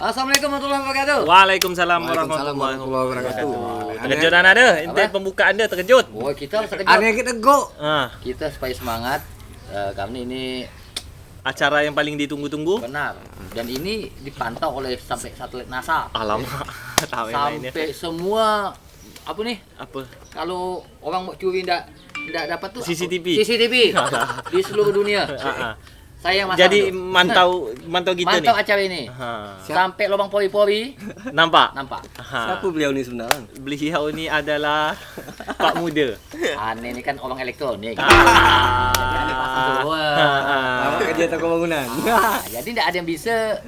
Assalamualaikum warahmatullahi wabarakatuh. Waalaikumsalam warahmatullahi wabarakatuh. Terkejutan ada? Ente pembukaan dia terkejut. Oh, kita terkejut. Aneh kita go. Kita supaya semangat karena ini Acara yang paling ditunggu-tunggu. benar. Dan ini dipantau oleh sampai satelit NASA. Alamak, tahu yang lainnya. Sampai semua apa nih? Apa? Kalau orang mau curi enggak dapat tuh CCTV. CCTV di seluruh dunia. Saya yang masang Jadi tuh. mantau kita Mantau nih. acara ini. Ha. Sampai lubang pori-pori Nampak? nampak. Siapa beliau ni sebenarnya? Beliau ni adalah Pak Muda. Aneh ini kan orang elektronik. Ah. Jadi pasang tuh. Apa kerja toko bangunan? Jadi tidak ada yang bisa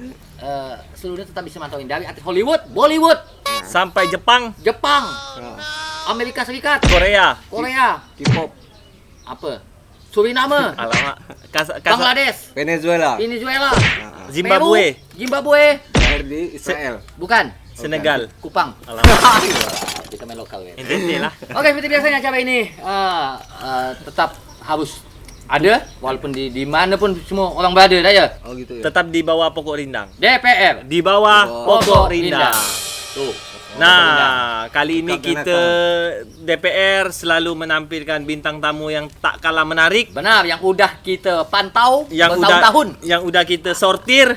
seluruhnya tetap bisa mantauin dari artis Hollywood, Bollywood, Sampai Jepang, Jepang, Amerika Serikat, Korea. K-pop, apa? Suriname, Alamak. Bangladesh, Venezuela, Venezuela, Zimbabwe, Peru, Zimbabwe, lahir di Israel. bukan, Senegal. Kupang. Alamak. Kita main lokal ya. Ente lah. Oke, seperti biasanya acara ini tetap harus ada walaupun di mana pun semua orang berada aja. Oh gitu ya. Tetap di bawah pokok rindang. DPR. Di bawah pokok rindang. Tuh. Nah, kali ini Sikap dan kita DPR selalu menampilkan bintang tamu yang tak kalah menarik, Benar, yang udah kita pantau yang bertahun-tahun udah kita sortir.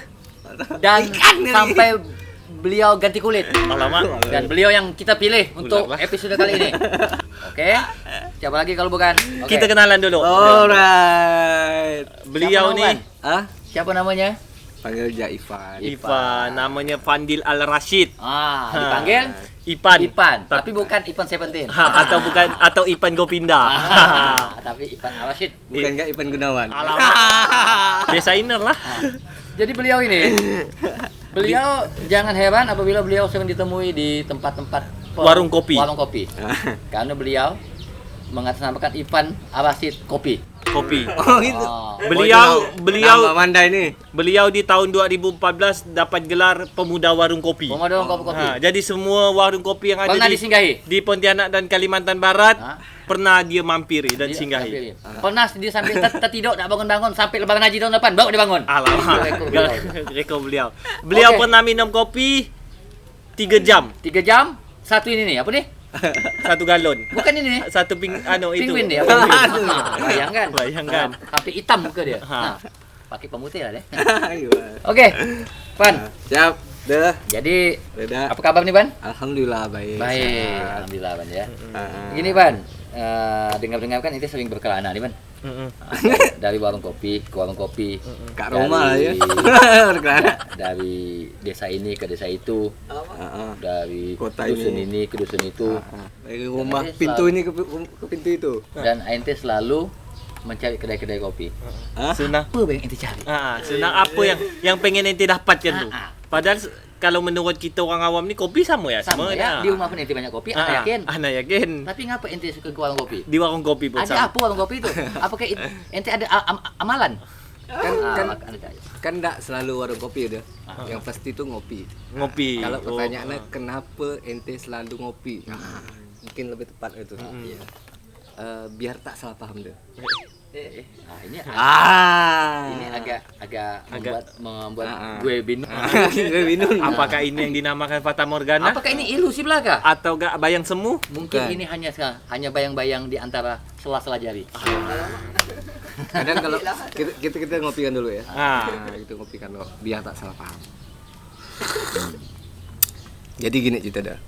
dan sampai beliau ganti kulit. Alamak. Dan beliau yang kita pilih untuk Ulala. episode kali ini. Oke. Siapa lagi kalau bukan? Oke. Kita kenalan dulu. Alright. Beliau Siapa nih namanya? Ah, Siapa namanya? panggil aja Ivan. Ivan, namanya Fandil Al Rashid. Dipanggil Ipan. Ipan, tapi bukan Ipan Seventeen. Atau Ipan Gopinda. Tapi Ipan Al-Rashid. Bukan enggak Ivan Gunawan. Alamak. Desainer lah. Jadi beliau ini, beliau jangan heran apabila beliau sering ditemui di tempat-tempat Warung kopi. Karena beliau mengatasnamakan Ipan Al-Rashid Kopi. Kopi. Oh gitu. Beliau Nama Manda ini. Beliau di tahun 2014 dapat gelar Pemuda Warung Kopi. Pemuda Kopi. Jadi semua warung kopi yang ada Pernah disinggahi? di Pontianak dan Kalimantan Barat Hah? pernah dia mampiri dan singgahi. Pernah dia sampai tertidur tak bangun-bangun sampai lebaran haji tahun depan baru dia bangun. Alamak. Itu rekor beliau. Rekor beliau. Beliau Oke. pernah minum kopi 3 jam, 3 jam, satu ini nih, apa nih? 1 galon. Bukan ini nih. Satu itu. Penguin dia. Bayangkan. Bayangkan. Sampai hitam muka dia. Ha. Nah, pakai pemutih lah deh. Ayo. Oke. Pan. Siap. Dah. Jadi Udah. apa kabar nih, Pan? Alhamdulillah baik. Baik. Sehat. Alhamdulillah, Pan ya. Ah. Gini, Pan. Dengar-dengar kan itu sering berkelana nih, Pan. Dari warung kopi ke warung kopi. Kak Roma lah ya. Berkelana. Dari desa ini ke desa itu. Heeh. Dari Kota dusun ini. ini ke dusun itu. Dari rumah Jadi pintu selalu- ini ke pintu itu. Dan ente selalu mencari kedai-kedai kopi. Hah? Senang. Apa yang ente cari? Senang apa yang pengen ente dapatkan tu. Ah. Padahal kalau menurut kita orang awam ni kopi sama ya, Sama ya, dah. di rumah pun ente banyak kopi, ana yakin. Ana yakin. Tapi ngapa ente suka ke warung kopi? Di warung kopi pun Ada sama. apa warung kopi itu? Apakah ente ada amalan? Kan Anda cari. kan enggak selalu warung kopi udah. Yang pasti itu ngopi. Ngopi. Kalau Oh. pertanyaannya kenapa ente selalu ngopi? Mungkin lebih tepat itu. Iya. Biar tak salah paham deh. Ini Ah. ini agak membuat Ah. gue bingung. Gue bingung. Apakah ini yang dinamakan Fata Morgana? Apakah ini ilusi belaka? Atau gak bayang semu? Mungkin Bukan. ini hanya bayang-bayang di antara sela-sela jari. Kadang kalau kita ngopikan dulu ya. Ah. Nah, itu ngopikan dulu biar tak salah paham. Jadi gini cerita dah.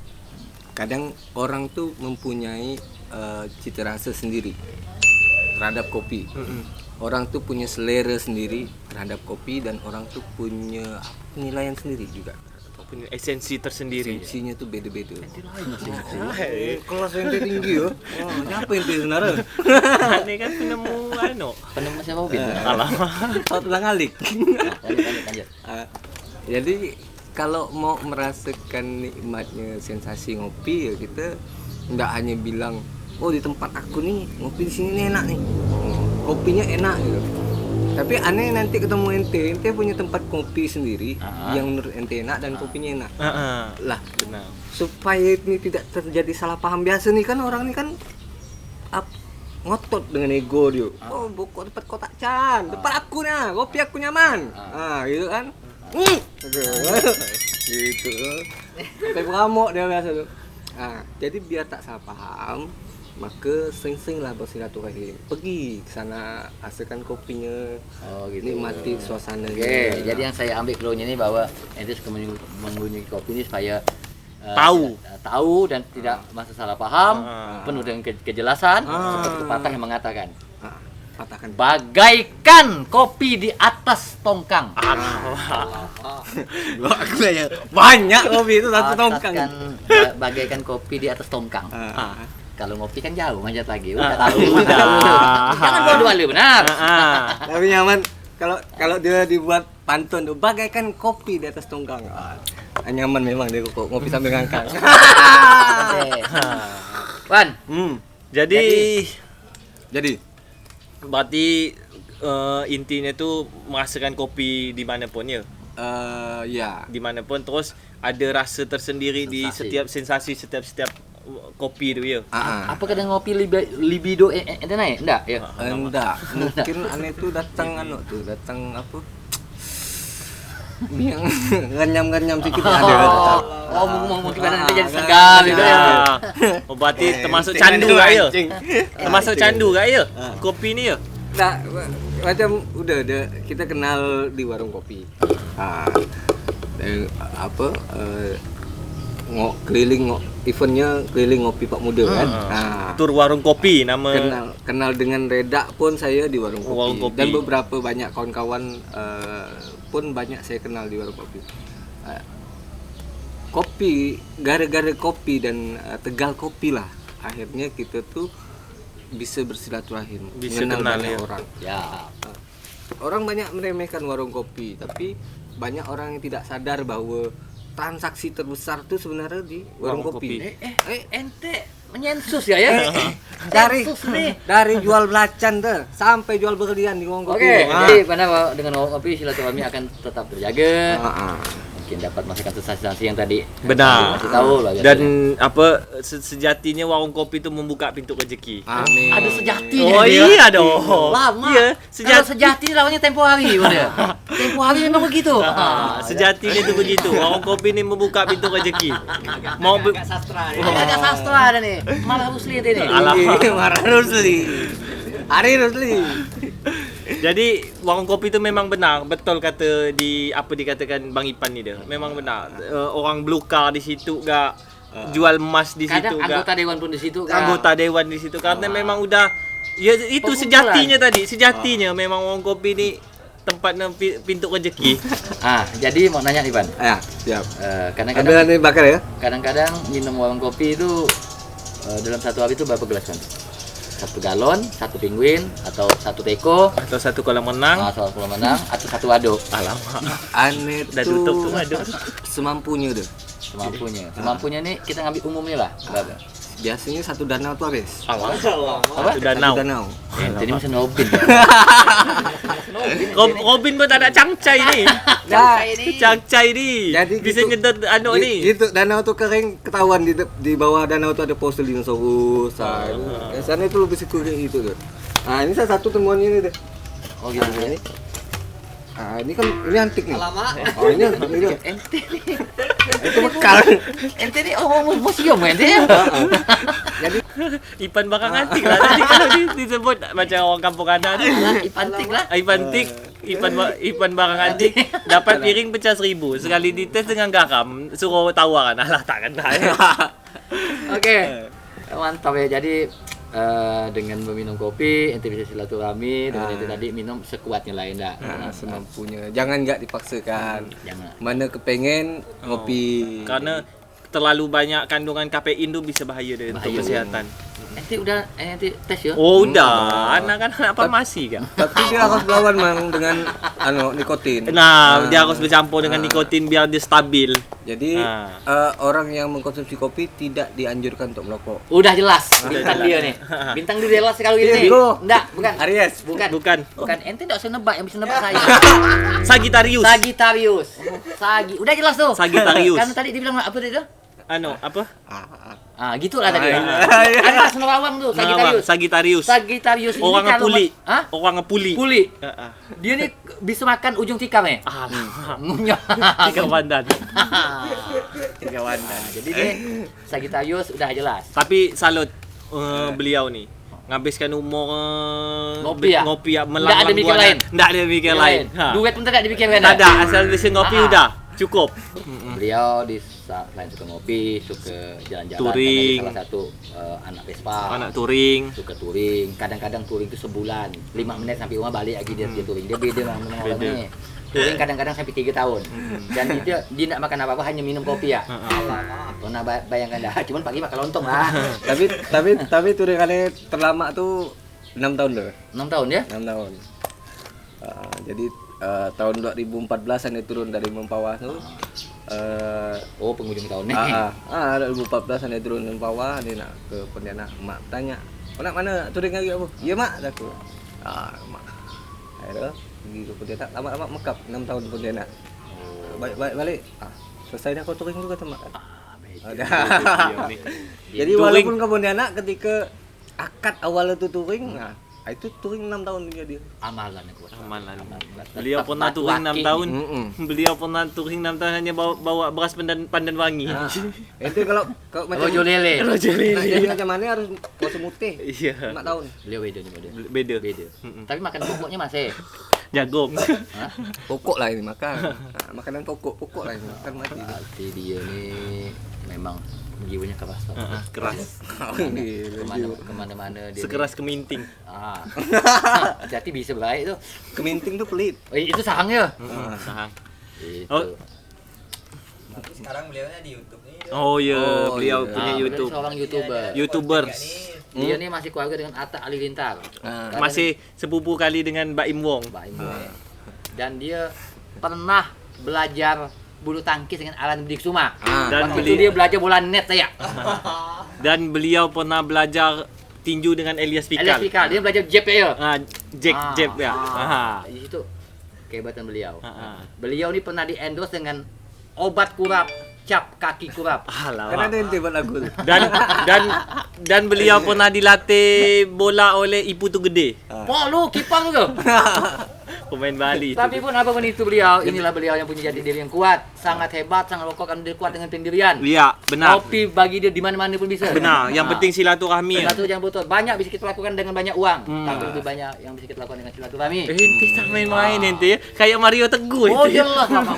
Kadang orang tuh mempunyai cita rasa sendiri terhadap kopi. Orang tuh punya selera sendiri terhadap kopi dan orang tuh punya penilaian sendiri juga. Punya esensi tersendiri. Esensinya tuh beda-beda. Kelas ente tinggi ya. Siapa ente sebenarnya? Ini kan penemu anu. Penemu siapa Bin? Alamak. Tahu tentang alik. Lanjut. Jadi kalau mau merasakan nikmatnya sensasi ngopi ya kita nggak hanya bilang oh di tempat aku nih ngopi di sini nih enak nih, kopinya enak gitu. Tapi aneh nanti ketemu ente punya tempat kopi sendiri yang menurut ente enak dan kopinya enak. Lah Benar. supaya ini tidak terjadi salah paham biasa nih kan orang ini kan ngotot dengan ego dia. Oh, pokok tempat kau tak can, tempat aku nah, kopi aku nyaman. Gitu kan. Gitu. Sampai pengamuk dia biasa tuh. Jadi biar tak salah paham, maka sering-sering lah bersilaturahim. Pergi ke sana, hasilkan kopinya, nikmati suasana. Oke, jadi yang saya ambil keluarnya ini bahwa ente suka mengunjungi kopi ini supaya tahu dan tidak masa salah paham, penuh dengan kejelasan. Seperti pepatah yang mengatakan, katakan bagaikan kopi di atas tongkang. banyak kopi itu satu tongkang. Bagaikan kopi di atas tongkang. Kalau ngopi kan jauh, manjat lagi. Udah tahu. Jangan dua-dua lu, benar. Tapi nyaman kalau dia dibuat pantun tuh bagaikan kopi di atas tongkang. Nyaman memang dia kok ngopi sambil ngangkang. Wan. Jadi berarti intinya tuh merasakan kopi dimanapun ya. Ya. Dimanapun, terus ada rasa tersendiri di setiap sensasi setiap kopi itu ya. Apa kadang ngopi libido ente naik? Enggak ya? Enggak. Mungkin aneh tuh datang apa? Yang nganyam sedikit ada. Mungkin badan ente jadi segar gitu ya. Oh, berarti termasuk candu gak ya? Termasuk candu gak ya? Kopi ni ya? Nah, macam udah kita kenal di warung kopi. Eventnya keliling ngopi Pak Muda kan. Tur warung kopi nama. Kenal dengan Reda pun saya di warung kopi. Dan beberapa banyak kawan-kawan pun banyak saya kenal di warung kopi. Kopi, gara-gara kopi dan Tegal Kopi lah akhirnya kita tuh bisa bersilaturahim, bisa mengenal kenal banyak ya. orang. Ya. Orang banyak meremehkan warung kopi, tapi banyak orang yang tidak sadar bahwa transaksi terbesar itu sebenarnya di warung kopi. Ente menyensus ya? Dari jual belacan tuh sampai jual berlian di warung kopi. Oke, jadi pada dengan warung kopi silaturahmi akan tetap terjaga. Mungkin dapat masukan sensasi yang tadi. Benar. Masih tahu lah. Dan apa sejatinya warung kopi itu membuka pintu rezeki. Amin. Ada sejatinya. Oh dia. iya dong. Lama. Iya, Kalau sejati lawannya tempo hari udah. Tempo hari memang begitu. Sejatinya itu begitu. Warung kopi ini membuka pintu rezeki. Mau agak sastra ada nih. Malah Rusli ini. Marah Rusli. Hari Rusli. Jadi warung kopi itu memang benar, betul kata apa dikatakan Bang Ipan ni dia. Memang benar. Orang blue car di situ gak jual emas di situ gak. Anggota dewan pun di situ gak. Anggota dewan di situ karena memang udah ya itu sejatinya tadi. Sejatinya memang warung kopi ni tempatnya pintu rezeki. Jadi mau nanya nih, Pan. Ya, siap. Kadang-kadang ini bakar ya. Kadang-kadang minum warung kopi itu dalam satu hari itu berapa gelas, Pan? 1 galon, 1 penguin, atau 1 teko, atau 1 kolam renang, atau 1 kolam renang, atau 1 waduk. Alamak. Aneh Dah tuh tutup tuh waduk. semampunya deh. Semampunya nih kita ngambil umumnya lah. Berapa? Biasanya 1 danau tuh habis. Apa? Satu danau. Jadi masih nobin. Robin pun tak ada cangcai ni. Cangcai ni. Jadi bisa gitu, nyedot ni. Gitu danau tuh kering ketahuan di bawah danau tuh ada fosil dinosaurus. Sana itu lebih secure itu tuh. Ini salah satu temuannya ini deh. Oh gitu ya. Ini kan ini antik nih. Alamak. Ini Ente nih. itu bekal. Ente nih museum ente ya. Jadi Ipan bakal antik lah tadi kalau disebut macam orang kampung ada tu. Ipantik lah. Ipan barang antik dapat piring pecah 1000 sekali dites dengan garam suruh tawaran alah tak kena. Oke. Mantap ya. Jadi dengan meminum kopi ente bisa silaturahmi, dengan ente tadi minum sekuatnya lah enggak. semampunya. Jangan enggak dipaksakan. Jangan. Mana kepengen ngopi. Karena terlalu banyak kandungan kafein tu bisa bahaya dia untuk kesihatan. Ente tes ya? Oh udah, anak-anak farmasi kan. Tapi dia harus melawan mang dengan nikotin. Nah, dia harus bercampur dengan nikotin biar dia stabil. Jadi orang yang mengkonsumsi kopi tidak dianjurkan untuk merokok. Udah jelas bintang dia nih. Bintang dia jelas kalau gini. Enggak, bukan. Aries, Bukan. Ente enggak usah nebak, yang bisa nebak saya. Sagittarius. Udah jelas tuh. Sagittarius. Kan tadi dibilang apa tadi tuh? apa? Gitulah tadi. Ada Senerawang tuh, Sagittarius. Sagittarius ini Orang kalau ngepuli. Hah? Orang ngepuli. Puli. Dia nih bisa makan ujung tikar nih. Ngunyah. Tiga pandan. Tiga wandan. Jadi dia Sagittarius udah jelas. Tapi salut beliau nih. Ngabiskan umur Ngopi ya? melanglang Nggak ada mikir buana. lain. Nggak ada mikir lain. Duit pun tidak dipikirkan. Tak ada, asal bisa ngopi udah cukup. Beliau selain suka ngopi, suka jalan-jalan. Touring. Karena dia salah satu anak Vespa. Anak touring. Suka touring. Kadang-kadang touring itu sebulan, 5 menit sampai rumah balik lagi dia touring. Dia beda sama orang ini. Touring kadang-kadang sampai 3 tahun. Dan dia tidak makan apa-apa, hanya minum kopi ya. Pernah bayangkan dah. Cuman pagi makan lontong lah. tapi touringannya terlama tuh 6 tahun deh. 6 tahun ya? 6 tahun. Jadi tahun 2014an dia turun dari Mempawah tuh. Oh, penghujung tahun nih. 2014an dia turun Mempawah, dia nak ke Pontianak. Mak tanya, "Oh, nak mana touring lagi apa?" "Iya, Mak," aku. Mak. Akhirnya pergi ke Pontianak, lama-lama mekap 6 tahun di Pontianak. Balik. Selesai dah kau touring juga tuh, Mak. Jadi walaupun ke Pontianak ketika akad awal itu touring, itu touring 6 tahun dia. Amalan ya kuat. Amalan. Beliau pernah touring 6 tahun. Beliau pernah touring 6 tahun hanya bawa beras pandan wangi. Itu kalau macam Rojo lele. jadi macam mana harus puasa mutih. Iya. 5 tahun. Beliau beda nih model. Beda. Tapi makan pokoknya masih. Jagung. Pokok lah ini makan. Makanan pokok lah ini makan mati. Berarti dia nih memang jiwanya keras. Keras. Kemana-mana dia. Sekeras keminting. Jadi bisa baik tuh. Keminting tuh pelit. Itu sahang ya. Sahang. Itu. Oh. Tapi sekarang beliaunya di YouTube nih. Oh iya, beliau iya. punya YouTube. Seorang YouTuber. YouTubers. Dia nih masih keluarga dengan Atta Halilintar. Masih sepupu kali dengan Mbak Im Wong. Mbak Imbo. Dan dia pernah belajar bulu tangkis dengan Alan Budi Kusuma. Dan Waktu itu dia belajar bola net ya. Dan beliau pernah belajar tinju dengan Elias Elias Pikal. Pikal, dia belajar jab ya. Jab ya. Di situ kehebatan beliau. Beliau ini pernah di-endorse dengan obat kurap, cap kaki kurap. Karena ada ente buat lagu. Dan beliau pernah dilatih bola oleh Ibu Tu Gede. Lu kiper lu. Pemain Bali. Tapi pun apapun itu beliau, inilah beliau yang punya jati diri yang kuat, sangat hebat, sangat kokoh karena dia kuat dengan pendirian. Iya, benar. Kopi bagi dia di mana-mana pun bisa. Benar, yang penting silaturahmi. Satu yang betul. Banyak bisa kita lakukan dengan banyak uang, tapi lebih banyak yang bisa kita lakukan dengan silaturahmi. Ente tak main-main ente, kayak Mario Teguh Oh ente. jelas sama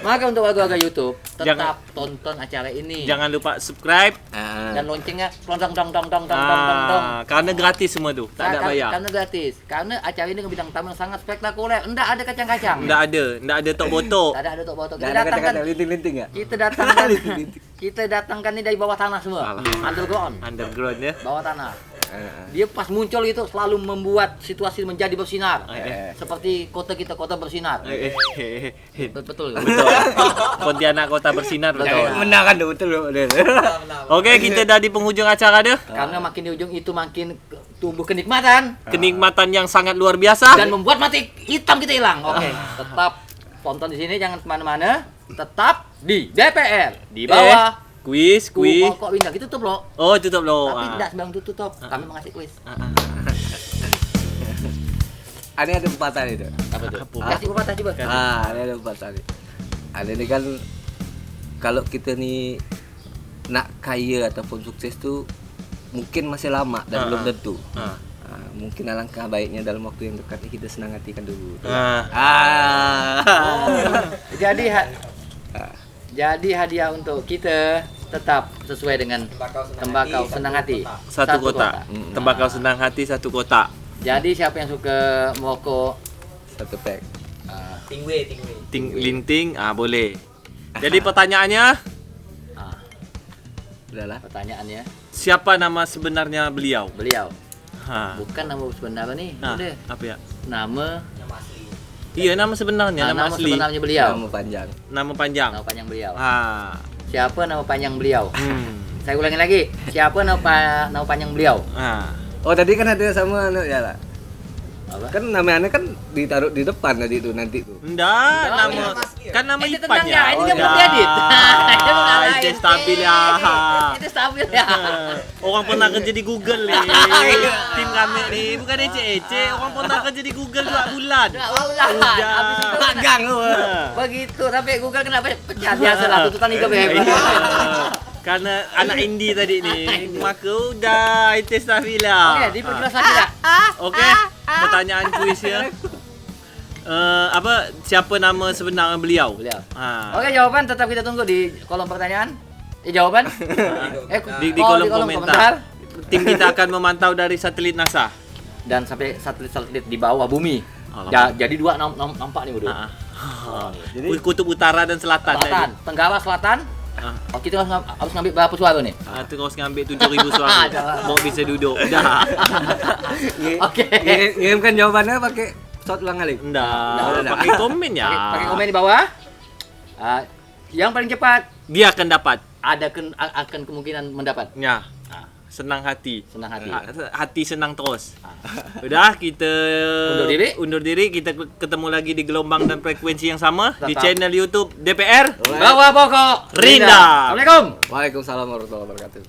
Maka untuk warga YouTube tetap tonton acara ini. Jangan lupa subscribe Dan loncengnya dong. karena gratis semua tuh, tak ada bayar. Karena gratis. Karena acara ini bidang tamu yang sangat spektakuler. Enggak ada kacang-kacang. Enggak ada tok botok. Tak ada tok botok. Gak ada kata-kata linting-linting ya? Kita datangkan ini dari bawah tanah semua. Underground. Underground ya. Bawah tanah. Dia pas muncul itu selalu membuat situasi menjadi bersinar. Seperti kota kita, kota bersinar. Betul. Betul. Pontianak kota bersinar betul. Menang kan betul loh. Oke, kita dah di penghujung acara dah. Karena makin di ujung itu makin tumbuh kenikmatan Kenikmatan yang sangat luar biasa. dan membuat mati hitam kita hilang. Oke, tetap tonton di sini, jangan kemana-mana. Tetap di DPR di bawah. Kuis. Kok pindah gitu tutup loh. Oh, tutup loh. Tapi tidak sembarang tutup. Kami mengasih kuis. Ada pepatah itu. Apa tuh? Kasih pepatah coba. Ada pepatah nih. Ada ini kan kalau kita nih nak kaya ataupun sukses tuh mungkin masih lama dan belum tentu. Mungkin alangkah baiknya dalam waktu yang dekat ini kita senang hatikan dulu. Jadi hadiah untuk kita tetap sesuai dengan tembakau senang hati. Satu kotak. Tembakau senang hati satu kotak. Jadi siapa yang suka merokok Satu pack. Tingwe. Linting, boleh. Jadi pertanyaannya, Udahlah. pertanyaannya siapa nama sebenarnya beliau? beliau. Ha. Bukan nama sebenarnya nih. Udah. Apa ya? Nama Iya, nama sebenarnya, nama asli. sebenarnya beliau. Nama panjang. Nama panjang. Nama panjang beliau. Siapa? Siapa nama panjang beliau? Saya ulangi lagi. Siapa nama panjang beliau? Oh tadi kan ada sama ya lah. Apa? Kan namanya kan ditaruh di depan tadi tuh nanti tuh. Enggak, Oh, nama iya. kan nama Itu Ipan tenang ya. ya, ini kan belum diedit. Itu bukan lain. Itu stabil ya. Itu stabil ya. Orang pernah kerja di Google nih. Tim kami nih bukan ece-ece, orang pernah kerja di Google 2 bulan. Udah. Udah. Habis itu Magang lu. begitu sampai Google kenapa pecah biasa lah tuntutan IGB. Iya. Karena anak indie tadi nih, maka udah itu stabil ya. Oke, diperjelas lagi ya. Oke, pertanyaan kuis ya. Apa siapa nama sebenar beliau? Beliau. Ha. Oke, jawaban tetap kita tunggu di kolom pertanyaan. Jawaban? Di kolom komentar. Tim kita akan memantau dari satelit NASA. Dan sampai satelit di bawah bumi. Alamak. Jadi dua nampak nih, Bro. Jadi kutub utara dan selatan. Selatan, Tenggara Selatan. Ah. Oh, kita harus ngambil berapa suara nih? Terus ngambil 7.000 suara. Mau bisa duduk. Udah. Oke. Ngirimkan jawabannya pakai shot ulang kali. Udah. Pakai komen ya. Pakai komen di bawah. Yang paling cepat Dia akan dapat. akan kemungkinan mendapat. Ya. Senang hati. Senang hati. Hati senang terus. Udah kita Undur diri. Kita ketemu lagi di gelombang dan frekuensi yang sama di Tetap. channel YouTube DPR. Bawah pokok Rinda. Assalamualaikum. Waalaikumsalam warahmatullahi wabarakatuh.